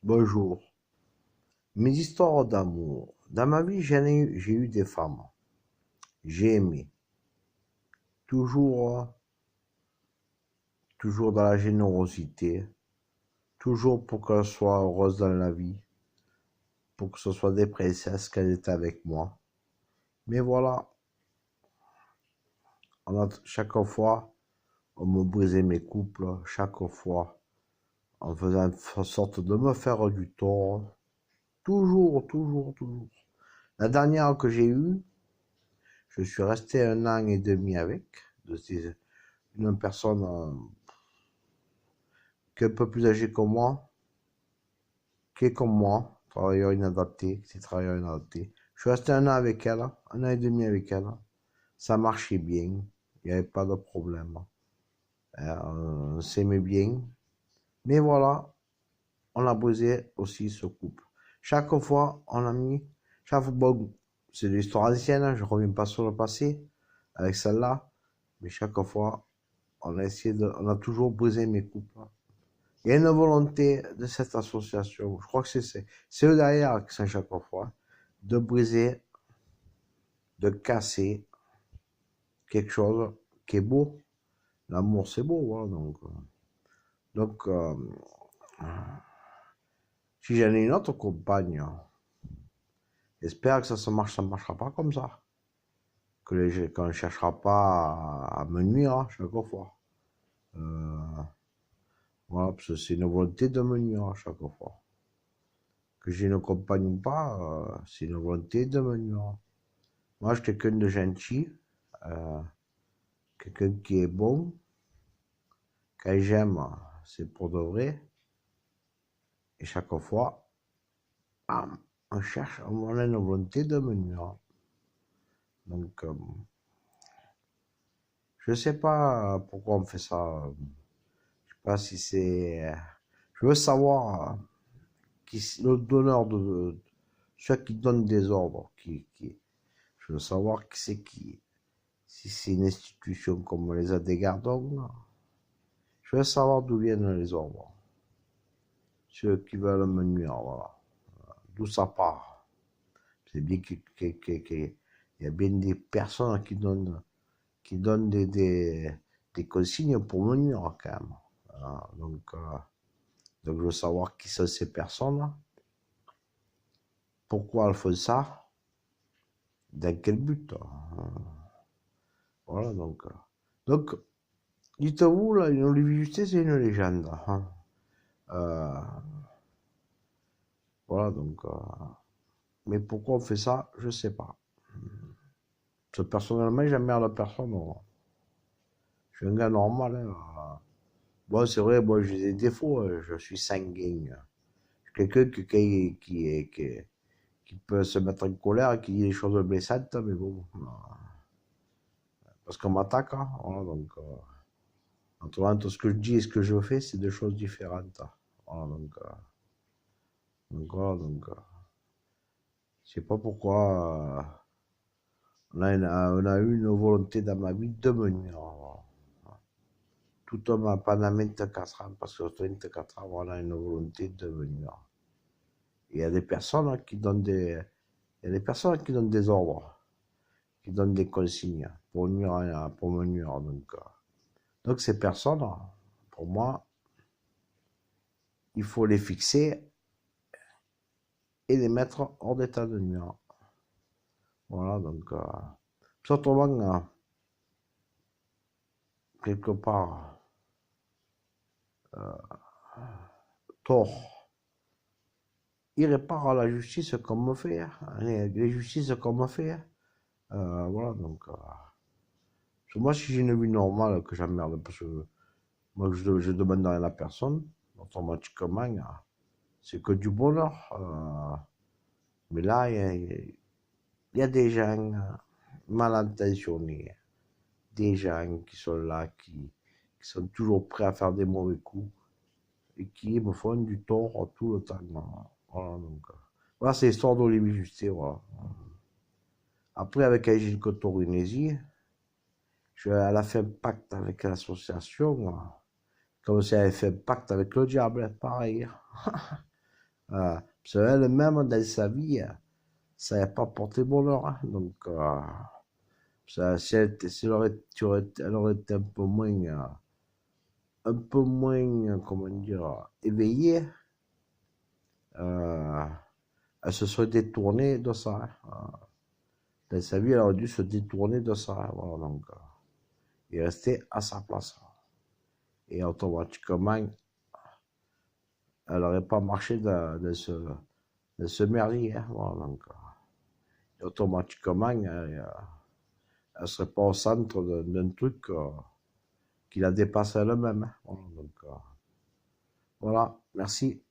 Bonjour. Mes histoires d'amour. Dans ma vie, j'ai eu des femmes. J'ai aimé. Toujours, toujours dans la générosité. Toujours pour qu'elles soient heureuses dans la vie. Pour que ce soit des princesses qu'elles étaient avec moi. Mais voilà, chaque fois, on me brisait mes couples. Chaque fois, en faisant en sorte de me faire du tort. Toujours, toujours, toujours. La dernière que j'ai eue, je suis resté 1 an et demi avec. Une personne qui est un peu plus âgée que moi, qui est comme moi, travailleur inadapté, c'est travailleur inadapté. Je suis resté 1 an avec elle, 1 an et demi avec elle. Ça marchait bien, il n'y avait pas de problème. On s'aimait bien. Mais voilà, on a brisé aussi ce couple. Chaque fois, on a mis, chaque fois, bon, c'est de l'histoire ancienne, hein, je ne reviens pas sur le passé avec celle-là, mais chaque fois, on a toujours brisé mes couples. Il y a une volonté de cette association, je crois que c'est eux derrière qui sont chaque fois, de briser, de casser quelque chose qui est beau. L'amour, c'est beau, voilà, donc si j'en ai une autre compagne, j'espère que ça marchera pas comme ça. Qu'on ne cherchera pas à me nuire chaque fois. Voilà, parce que c'est une volonté de me nuire chaque fois. Que j'ai une compagne ou pas, c'est une volonté de me nuire. Moi, je suis quelqu'un de gentil, euh, quelqu'un qui est bon. Quand j'aime, c'est pour de vrai. Et chaque fois, on a une volonté de me nuire. Donc, je ne sais pas pourquoi on fait ça. Je sais pas si c'est... Je veux savoir le donneur de ceux qui donnent des ordres. Je veux savoir qui c'est qui. Si c'est une institution comme les Adégardons, je veux savoir d'où viennent les ordres. Ceux qui veulent me nuire, voilà. D'où ça part. C'est bien qu'il y a bien des personnes qui donnent des consignes pour me nuire, quand même. Voilà, donc, je veux savoir qui sont ces personnes, pourquoi elles font ça, dans quel but. Voilà, donc dites-vous, là, une Olivier Justice, c'est une légende. Voilà, mais pourquoi on fait ça, je sais pas. Parce que personnellement, j'emmerde personne. Je suis un gars normal. Hein. Bon, c'est vrai, moi, j'ai des défauts. Je suis sanguin. Je suis quelqu'un qui peut se mettre en colère et qui dit des choses blessantes, mais bon. Parce qu'on m'attaque. Hein, voilà, entre ce que je dis et ce que je fais, c'est deux choses différentes. Voilà, voilà, je sais pas pourquoi on a eu une volonté dans ma vie de me nuire. Voilà. Tout homme n'a pas 24 ans, parce que 24 ans, on a une volonté de me nuire. Il y a des personnes qui donnent des ordres, qui donnent des consignes pour me nuire. Donc ces personnes, pour moi, il faut les fixer et les mettre hors d'état de nuire. Voilà, autrement, quelque part, tort, il répare à la justice qu'on me fait, hein, les justices qu'on me fait. Hein. Voilà, moi, si j'ai une vie normale, que j'emmerde, parce que moi, je demande rien à personne, automatiquement, c'est que du bonheur. Mais là, il y a des gens mal intentionnés, des gens qui sont là, qui sont toujours prêts à faire des mauvais coups et qui me font du tort tout le temps. Voilà, voilà, c'est l'histoire d'Olivier Justice. Voilà. Après, avec Agile Cotorunésie, elle a fait un pacte avec l'association, comme si elle avait fait un pacte avec le diable, pareil. Parce qu'elle-même, dans sa vie, ça n'a pas porté bonheur. Hein. Donc, si elle aurait été un peu moins, comment dire, éveillée, euh, elle se serait détournée de ça. Hein. Dans sa vie, elle aurait dû se détourner de ça. Voilà, donc, et rester à sa place. Et automatiquement, elle n'aurait pas marché de ce merdier. Hein. Voilà, donc, et automatiquement, elle ne serait pas au centre d'un truc qui la dépasse elle-même. Hein. Voilà, donc, voilà, merci.